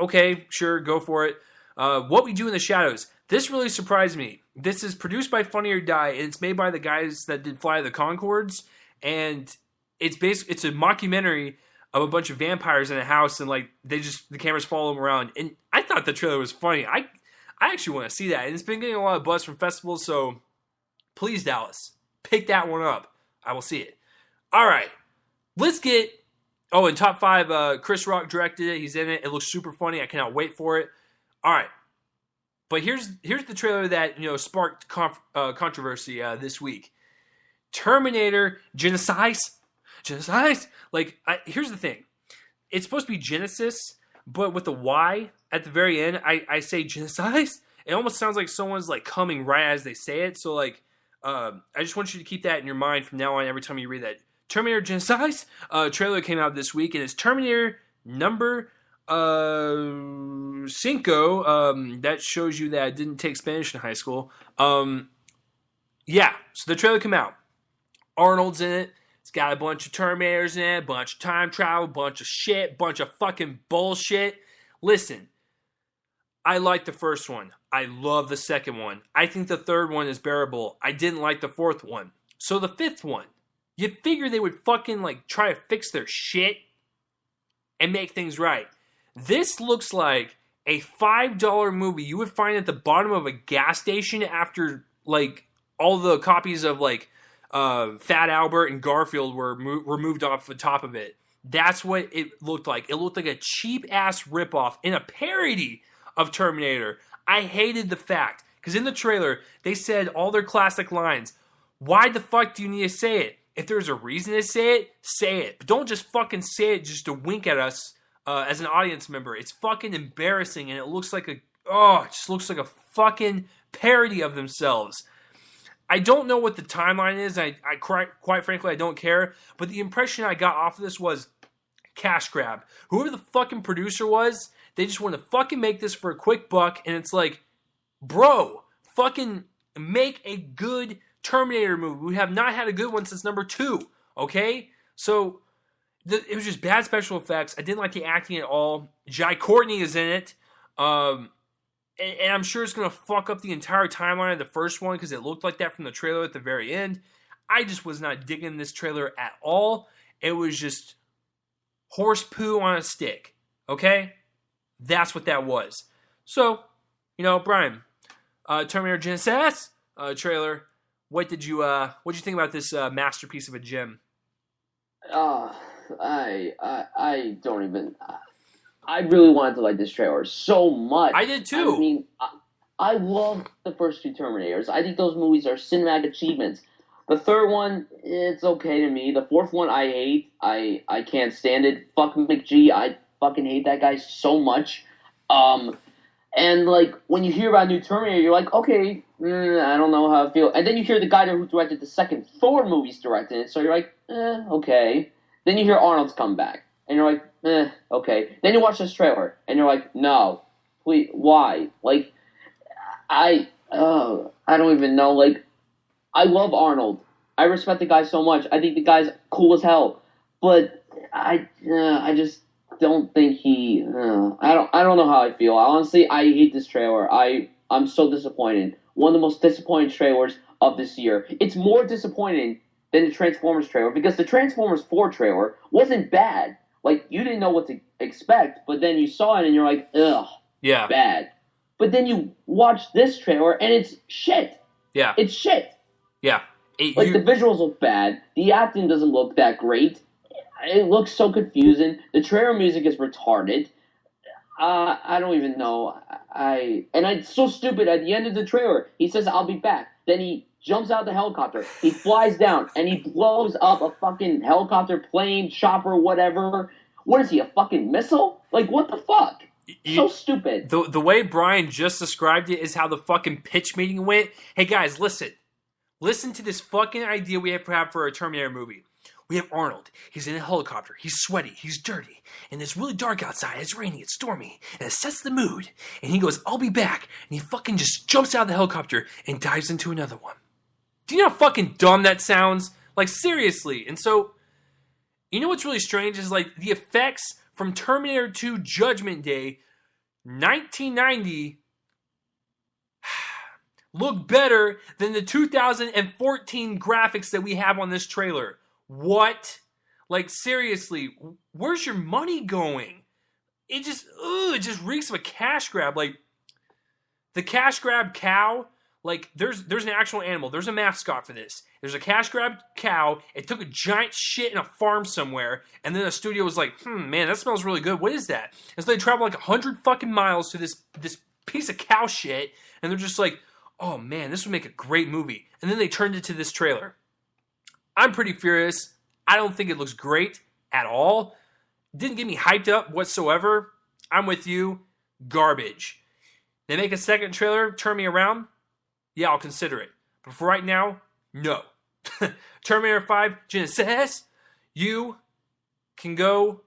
Okay, sure, go for it. What We Do in the Shadows. This really surprised me. This is produced by Funny or Die, and it's made by the guys that did Fly the Conchords, and it's a mockumentary of a bunch of vampires in a house, and the cameras follow them around. And I thought the trailer was funny. I actually want to see that, and it's been getting a lot of buzz from festivals. So please, Dallas, pick that one up. I will see it. All right, let's get. Oh, in Top 5, Chris Rock directed it. He's in it. It looks super funny. I cannot wait for it. All right. But here's the trailer that sparked controversy this week. Terminator Genesis. Here's the thing. It's supposed to be Genesis, but with the Y at the very end, I say Genesis. It almost sounds like someone's coming right as they say it. So I just want you to keep that in your mind from now on. Every time you read that Terminator Genesis trailer came out this week, and it's Terminator number Cinco, that shows you that I didn't take Spanish in high school. Yeah, so the trailer came out. Arnold's in it. It's got a bunch of Terminators in it, a bunch of time travel, bunch of shit, bunch of fucking bullshit. Listen, I like the first one. I love the second one. I think the third one is bearable. I didn't like the fourth one. So the fifth one, you figure they would fucking try to fix their shit and make things right. This looks like a $5 movie you would find at the bottom of a gas station after all the copies of Fat Albert and Garfield were moved off the top of it. That's what it looked like. It looked like a cheap ass ripoff in a parody of Terminator. I hated the fact because in the trailer they said all their classic lines. Why the fuck do you need to say it? If there's a reason to say it. But don't just fucking say it just to wink at us. As an audience member, it's fucking embarrassing, and it just looks like a fucking parody of themselves. I don't know what the timeline is. Quite frankly, I don't care. But the impression I got off of this was cash grab. Whoever the fucking producer was, they just want to fucking make this for a quick buck, and it's bro, fucking make a good Terminator movie. We have not had a good one since number 2. Okay, so. It was just bad special effects. I didn't like the acting at all. Jai Courtney is in it. And I'm sure it's going to fuck up the entire timeline of the first one because it looked like that from the trailer at the very end. I just was not digging this trailer at all. It was just horse poo on a stick. Okay? That's what that was. So, Bryan, Terminator Genesis trailer. What did you think about this masterpiece of a gem? I don't even. I really wanted to like this trailer so much. I did too. I mean, I love the first two Terminators. I think those movies are cinematic achievements. The third one, it's okay to me. The fourth one, I hate. I can't stand it. Fuck McG. I fucking hate that guy so much. And like when you hear about New Terminator, you're like, okay, I don't know how I feel. And then you hear the guy who directed the second Thor movie's directing it, so you're like, okay. Then you hear Arnold's come back, and you're like, okay. Then you watch this trailer, and you're like, no, please, why? Like, I don't even know. Like, I love Arnold. I respect the guy so much. I think the guy's cool as hell. But I just don't think he. I don't know how I feel. Honestly, I hate this trailer. I'm so disappointed. One of the most disappointing trailers of this year. It's more disappointing than the Transformers trailer because the Transformers 4 trailer wasn't bad. Like, you didn't know what to expect, but then you saw it and you're like, ugh, yeah, bad. But then you watch this trailer and it's shit. Yeah. It's shit. Yeah. The visuals look bad. The acting doesn't look that great. It looks so confusing. The trailer music is retarded. I don't even know. And it's so stupid. At the end of the trailer, he says, I'll be back. Then he jumps out the helicopter. He flies down, and he blows up a fucking helicopter, plane, chopper, whatever. What is he, a fucking missile? Like, what the fuck? So stupid. The way Bryan just described it is how the fucking pitch meeting went. Hey, guys, listen. Listen to this fucking idea we have for a Terminator movie. We have Arnold. He's in a helicopter. He's sweaty. He's dirty. And it's really dark outside. It's rainy. It's stormy. And it sets the mood. And he goes, I'll be back. And he fucking just jumps out of the helicopter and dives into another one. Do you know how fucking dumb that sounds? Like, seriously. And so, you know what's really strange is, like, the effects from Terminator 2 Judgment Day, 1990, look better than the 2014 graphics that we have on this trailer. What? Like, seriously, where's your money going? It just reeks of a cash grab. Like, the cash grab cow, like, there's an actual animal. There's a mascot for this. There's a cash grab cow. It took a giant shit in a farm somewhere, and then the studio was like, man, that smells really good. What is that? And so they travel like 100 fucking miles to this piece of cow shit, and they're just like, oh man, this would make a great movie. And then they turned it to this trailer. I'm pretty furious. I don't think it looks great at all. Didn't get me hyped up whatsoever. I'm with you. Garbage. They make a second trailer, turn me around. Yeah, I'll consider it. But for right now, no. Terminator 5 Genesis, you can go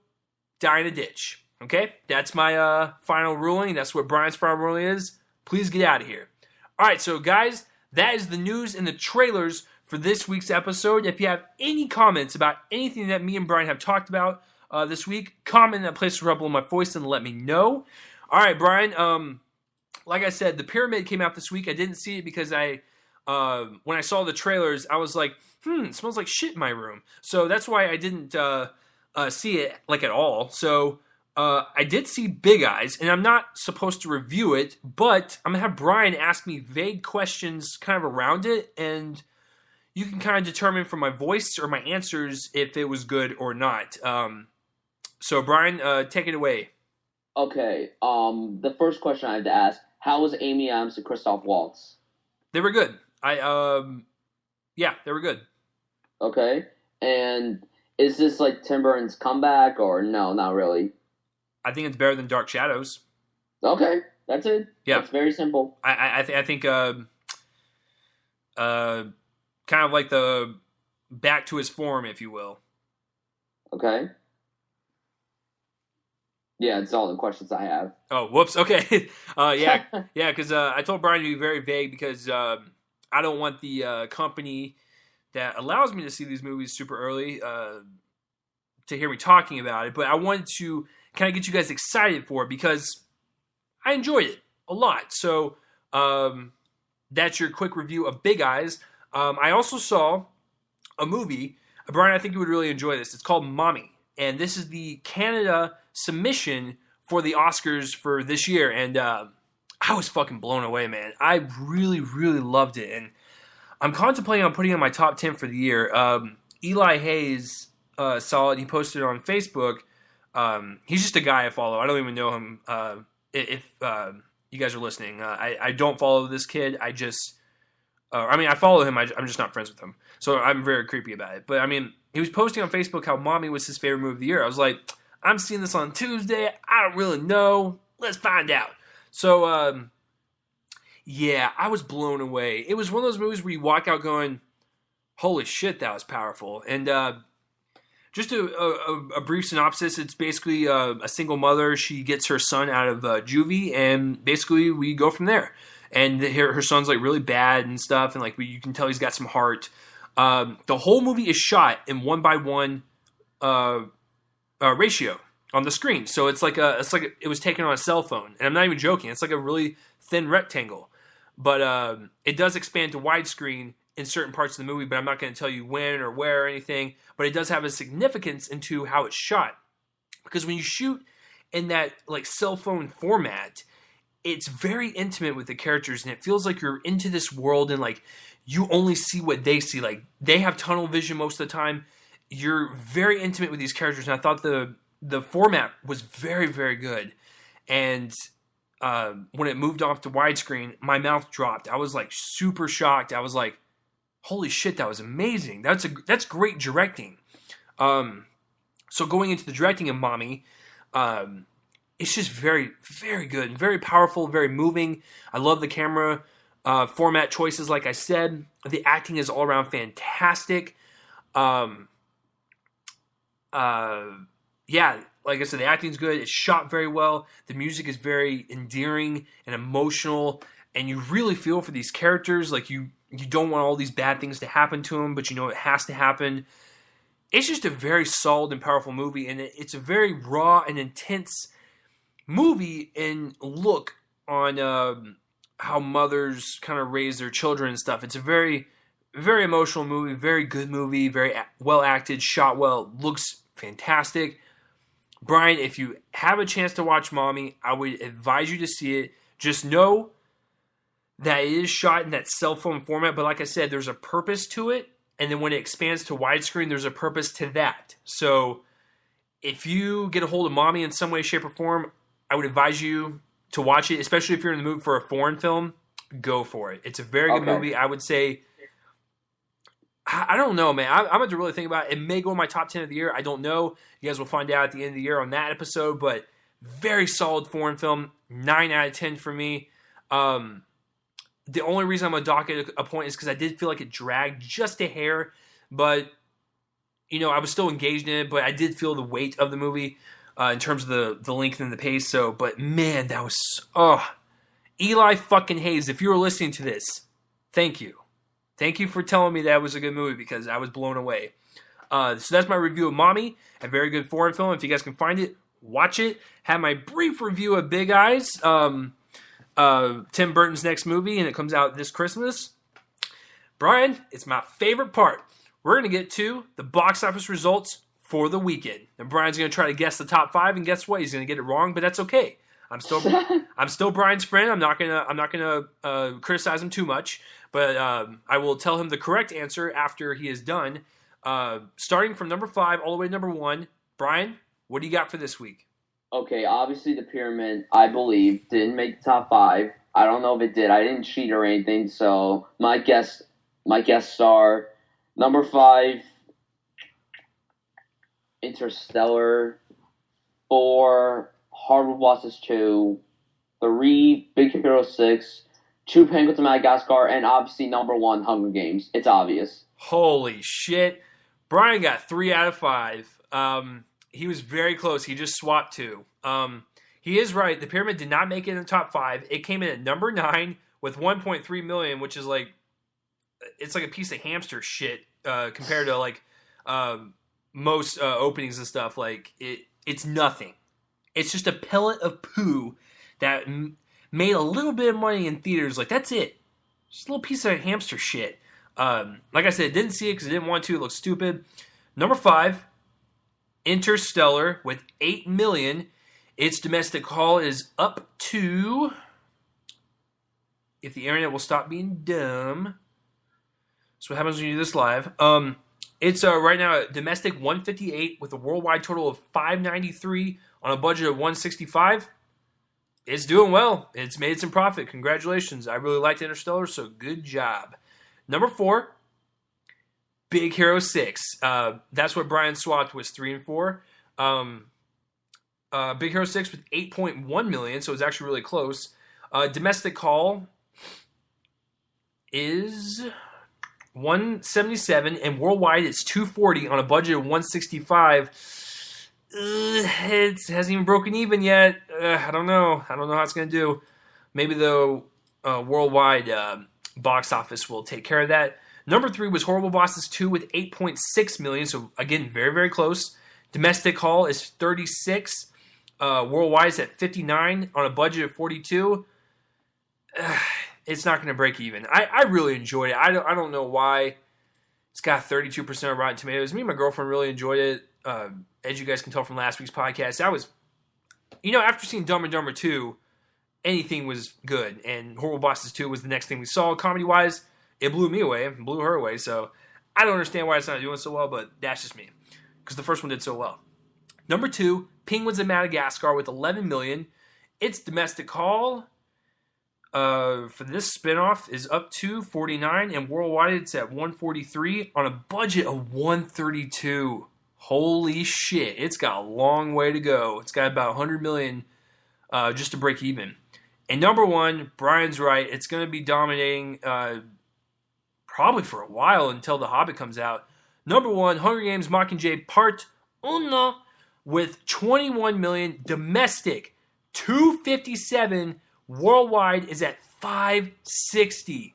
die in a ditch. Okay? That's my final ruling. That's what Bryan's final ruling is. Please get out of here. All right, so guys, that is the news and the trailers for this week's episode. If you have any comments about anything that me and Bryan have talked about this week, comment in that place to rub on my voice and let me know. All right, Bryan, like I said, The Pyramid came out this week. I didn't see it because when I saw the trailers, I was like, it smells like shit in my room. So that's why I didn't see it like at all. So I did see Big Eyes, and I'm not supposed to review it, but I'm going to have Bryan ask me vague questions kind of around it, and you can kind of determine from my voice or my answers if it was good or not. So, Bryan, take it away. Okay, the first question I have to ask, how was Amy Adams and Christoph Waltz? They were good. Yeah, they were good. Okay, and is this like Tim Burton's comeback, or no, not really? I think it's better than Dark Shadows. Okay, that's it. Yeah, it's very simple. I think kind of like the back to his form, if you will. Okay. Yeah, it's all the questions I have. Oh, whoops. Okay. Yeah, because I told Bryan to be very vague because I don't want the company that allows me to see these movies super early to hear me talking about it. But I wanted to kind of get you guys excited for it because I enjoyed it a lot. So that's your quick review of Big Eyes. I also saw a movie. Bryan, I think you would really enjoy this. It's called Mommy. And this is the Canada submission for the Oscars for this year. And I was fucking blown away, man. I really, really loved it. And I'm contemplating on putting it in my top 10 for the year. Eli Hayes saw it. He posted it on Facebook. He's just a guy I follow. I don't even know him. If you guys are listening, I don't follow this kid. I just, I follow him. I'm just not friends with him. So I'm very creepy about it. But I mean, he was posting on Facebook how Mommy was his favorite movie of the year. I was like, I'm seeing this on Tuesday. I don't really know. Let's find out. So, yeah, I was blown away. It was one of those movies where you walk out going, holy shit, that was powerful. And just a brief synopsis, it's basically a single mother. She gets her son out of juvie, and basically we go from there. And her son's like really bad and stuff, and like you can tell he's got some heart. The whole movie is shot in 1:1 ratio on the screen, so it's like it was taken on a cell phone, and I'm not even joking. It's like a really thin rectangle, but it does expand to widescreen in certain parts of the movie. But I'm not going to tell you when or where or anything. But it does have a significance into how it's shot, because when you shoot in that like cell phone format, it's very intimate with the characters, and it feels like you're into this world, and like you only see what they see. Like they have tunnel vision most of the time. You're very intimate with these characters, and I thought the format was very, very good. And when it moved off to widescreen, my mouth dropped. I was like super shocked. I was like, holy shit, that was amazing. That's great directing. So going into the directing of Mommy, it's just very, very good and very powerful, very moving. I love the camera format choices, like I said. The acting is all around fantastic. Yeah, like I said, the acting's good. It's shot very well. The music is very endearing and emotional, and you really feel for these characters. Like you don't want all these bad things to happen to them, but you know it has to happen. It's just a very solid and powerful movie, and it's a very raw and intense movie and look on how mothers kind of raise their children and stuff. It's a very, very emotional movie, very good movie, very well acted, shot well, looks fantastic. Brian, if you have a chance to watch Mommy, I would advise you to see it. Just know that it is shot in that cell phone format, but like I said, there's a purpose to it, and then when it expands to widescreen, there's a purpose to that. So if you get a hold of Mommy in some way, shape, or form, I would advise you to watch it, especially if you're in the mood for a foreign film. Go for it. It's a very good movie. I would say, I don't know, man. I'm going to really think about it. It may go in my top 10 of the year. I don't know. You guys will find out at the end of the year on that episode, but very solid foreign film. 9 out of 10 for me. The only reason I'm going to dock it a point is because I did feel like it dragged just a hair, but you know, I was still engaged in it, but I did feel the weight of the movie in terms of the length and the pace. So, but man, that was, Eli fucking Hayes, if you were listening to this, thank you. Thank you for telling me that was a good movie, because I was blown away. So that's my review of Mommy, a very good foreign film. If you guys can find it, watch it. Have my brief review of Big Eyes, Tim Burton's next movie, and it comes out this Christmas. Brian, it's my favorite part. We're going to get to the box office results for the weekend. And Brian's going to try to guess the top 5, and guess what? He's going to get it wrong, but that's okay. I'm still Brian's friend. I'm not gonna criticize him too much, but I will tell him the correct answer after he is done. Starting from number 5 all the way to number 1. Brian, what do you got for this week? Okay, obviously The Pyramid, I believe, didn't make the top 5. I don't know if it did. I didn't cheat or anything, so my guess star. Number 5, Interstellar. 4, Hardwood Bosses 2. 3, Big Hero 6. 2, Penguins of Madagascar. And obviously number 1, Hunger Games. It's obvious. Holy shit. Brian got 3 out of 5. He was very close. He just swapped 2. He is right. The Pyramid did not make it in the top 5. It came in at number 9 with 1.3 million, which is like, it's like a piece of hamster shit compared to like most openings and stuff. Like it's nothing. It's just a pellet of poo that made a little bit of money in theaters. Like that's it. Just a little piece of hamster shit. Like I said, didn't see it because I didn't want to. It looked stupid. Number 5, Interstellar with 8 million. Its domestic haul is up to, if the internet will stop being dumb. That's what happens when you do this live. It's right now a domestic 158 with a worldwide total of 593 on a budget of 165. It's doing well. It's made some profit. Congratulations. I really liked Interstellar, so good job. Number 4, Big Hero 6. That's what Bryan swapped was 3 and 4. Big Hero 6 with 8.1 million, so it's actually really close. Domestic Call is 177, and worldwide it's 240 on a budget of 165. It hasn't even broken even yet. I don't know how it's going to do. Maybe the worldwide box office will take care of that. Number 3 was Horrible Bosses 2 with 8.6 million, so again, very, very close. Domestic Haul is 36. Worldwide is at 59 on a budget of 42. It's not going to break even. I really enjoyed it. I don't know why. It's got 32% of Rotten Tomatoes. Me and my girlfriend really enjoyed it. As you guys can tell from last week's podcast, after seeing Dumb and Dumber 2, anything was good. And Horrible Bosses 2 was the next thing we saw. Comedy-wise, it blew me away. It blew her away. So I don't understand why it's not doing so well, but that's just me. Because the first one did so well. Number 2, Penguins of Madagascar with 11 million. Its domestic haul for this spinoff is up to 49, and worldwide it's at 143 on a budget of 132. Holy shit. It's got a long way to go. It's got about 100 million just to break even. And number 1, Brian's right. It's going to be dominating probably for a while until The Hobbit comes out. Number 1, Hunger Games Mockingjay Part 1 with 21 million. Domestic, 257. Worldwide is at 560.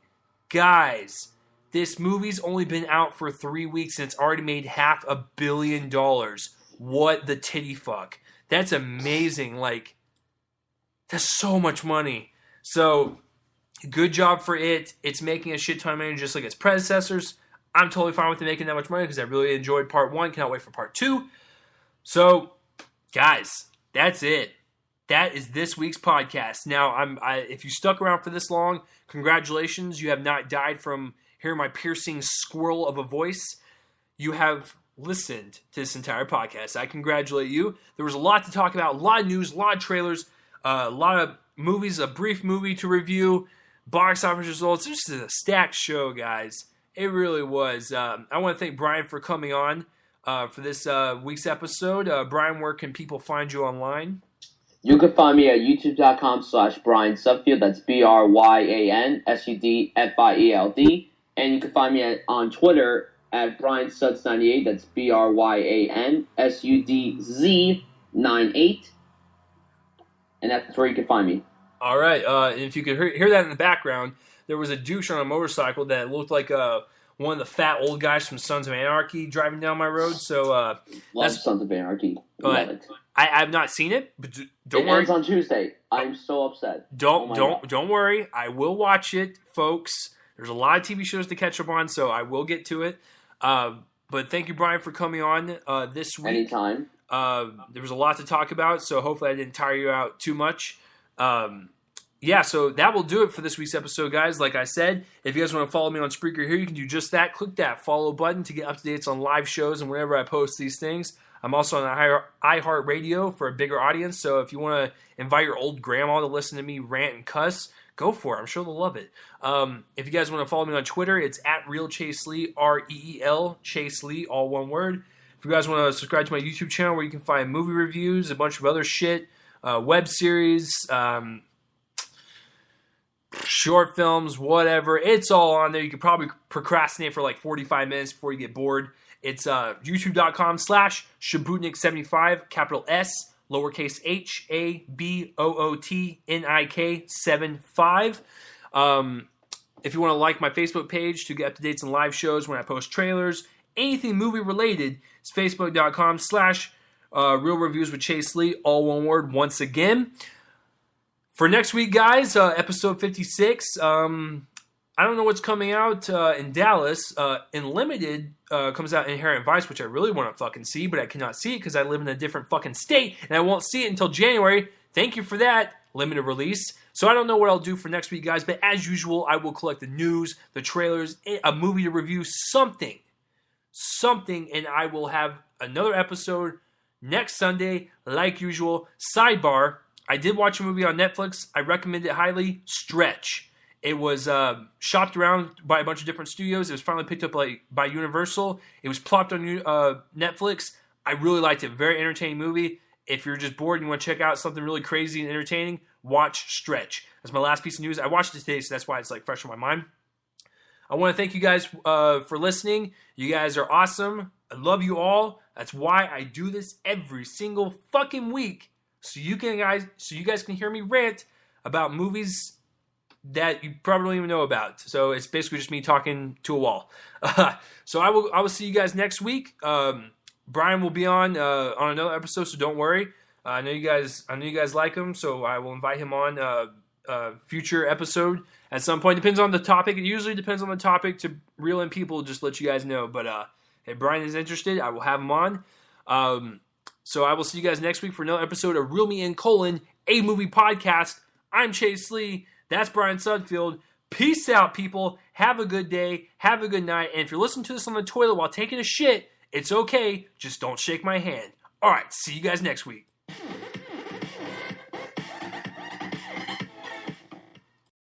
Guys, this movie's only been out for 3 weeks and it's already made $500 million. What the titty fuck? That's amazing. Like, that's so much money. So, good job for it. It's making a shit ton of money just like its predecessors. I'm totally fine with it making that much money because I really enjoyed part 1. Cannot wait for part 2. So, guys, that's it. That is this week's podcast. Now, if you stuck around for this long, congratulations. You have not died from hearing my piercing squirrel of a voice. You have listened to this entire podcast. I congratulate you. There was a lot to talk about, a lot of news, a lot of trailers, a lot of movies, a brief movie to review, box office results. This is a stacked show, guys. It really was. I want to thank Bryan for coming on for this week's episode. Bryan, where can people find you online? You can find me at youtube.com/Bryan Sudfield. That's BryanSudfield. And you can find me on Twitter at BryanSuds98. That's BryanSudz98. And that's where you can find me. All right. And if you could hear that in the background, there was a douche on a motorcycle that looked like one of the fat old guys from Sons of Anarchy driving down my road. So Love Sons of Anarchy. Love it. I've not seen it, but don't it worry. Ends on Tuesday. I'm so upset. Don't worry. I will watch it, folks. There's a lot of TV shows to catch up on, so I will get to it. But thank you, Bryan, for coming on this week. Anytime. There was a lot to talk about, so hopefully I didn't tire you out too much. Yeah, so that will do it for this week's episode, guys. Like I said, if you guys want to follow me on Spreaker here, you can do just that. Click that follow button to get up-to-dates on live shows and whenever I post these things. I'm also on iHeartRadio for a bigger audience, so if you want to invite your old grandma to listen to me rant and cuss, go for it. I'm sure they'll love it. If you guys want to follow me on Twitter, it's at ReelChaseLee, REEL, Chase Lee, all one word. If you guys want to subscribe to my YouTube channel where you can find movie reviews, a bunch of other shit, web series, short films, whatever, it's all on there. You could probably procrastinate for like 45 minutes before you get bored. It's youtube.com/Shabutnik75, capital S, lowercase h, A, B, OOTNIK 75. If you want to like my Facebook page to get up-to-dates on live shows when I post trailers, anything movie related, it's facebook.com/Real Reviews with Chase Lee, all one word once again. For next week, guys, episode 56, I don't know what's coming out in Dallas. In Limited comes out Inherent Vice, which I really want to fucking see, but I cannot see it because I live in a different fucking state, and I won't see it until January. Thank you for that, limited release. So I don't know what I'll do for next week, guys, but as usual, I will collect the news, the trailers, a movie to review, something, and I will have another episode next Sunday, like usual. Sidebar, I did watch a movie on Netflix. I recommend it highly. Stretch. It was shopped around by a bunch of different studios. It was finally picked up by Universal. It was plopped on Netflix. I really liked it. Very entertaining movie. If you're just bored and you want to check out something really crazy and entertaining, watch Stretch. That's my last piece of news. I watched it today, so that's why it's like fresh in my mind. I want to thank you guys for listening. You guys are awesome. I love you all. That's why I do this every single fucking week, so you guys can hear me rant about movies that you probably don't even know about. So it's basically just me talking to a wall. So I will see you guys next week. Bryan will be on another episode, so don't worry. I know you guys like him, so I will invite him on a future episode at some point. Depends on the topic. It usually depends on the topic to reel in people, just let you guys know. But if Bryan is interested, I will have him on. So I will see you guys next week for another episode of Reel Me In: a movie podcast. I'm Chase Lee. That's Bryan Sudfield. Peace out, people. Have a good day. Have a good night. And if you're listening to this on the toilet while taking a shit, it's okay. Just don't shake my hand. All right. See you guys next week.